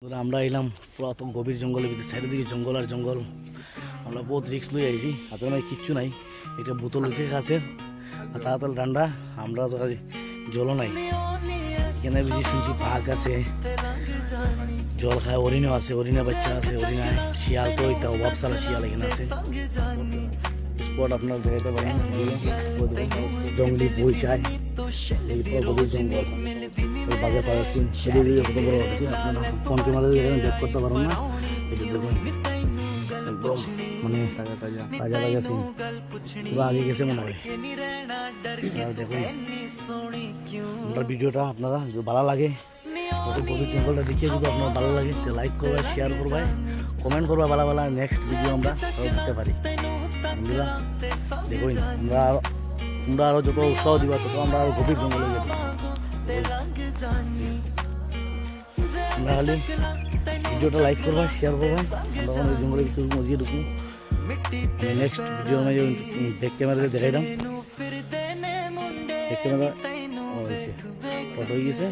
আমরা এলাম পুরাতন গভীর জঙ্গলের ভিতরে, চারিদিকে জঙ্গল আর জঙ্গল। আমরা বহুত রিক্স লই আইছি, হাতে নাই কিচ্ছু নাই, একটা বোতল হয়েছে গাছের আর তাড়াতাড়ি ঠান্ডা। আমরা তো জলও নাই এখানে, বেশি শুনছি বাঘ আছে, জল খায়, হরিণও আছে, হরিণা বাচ্চা আছে, হরিণায় শিয়াল তো এটা অভাব সারা শিয়াল এখানে আছে। স্পট আপনারা দেখাতে পারেন, জঙ্গলি বই চায়, এরপর গভীর জঙ্গল, বাঘের পাওয়ার সিন সেদিকে কত বড় হচ্ছে, আপনারা ফোন ক্যামেরা দিয়ে দেখেন, ব্যাক করতে পারেন না। এটা দেখুন একদম মানে তাজা তাজা তাজা তাজা সিন, পুরো আগে গেছে মনে হয়। আর দেখুন আপনার ভিডিওটা আপনারা যদি ভালো লাগে, গভীর জঙ্গলটা দেখিয়ে যদি আপনার ভালো লাগে, তো লাইক করবে, শেয়ার করবে, কমেন্ট করবে, ভালো ভালো নেক্সট ভিডিও আমরা আরও দিতে পারি। বন্ধুরা দেখুন তোমরা আরও যত উৎসাহ দিবা তত আমরা আরও গভীর জঙ্গলে যাবো। আমরা খালি ভিডিওটা লাইক করবা, শেয়ার করবা, আমরা ওই জঙ্গলের ভিতরে মজিয়ে ঢুকুন। নেক্সট ভিডিও আমি ব্যাক ক্যামেরাতে দেখাইলাম, ব্যাক ক্যামেরা হয়েছে, ফটো হয়ে গেছে।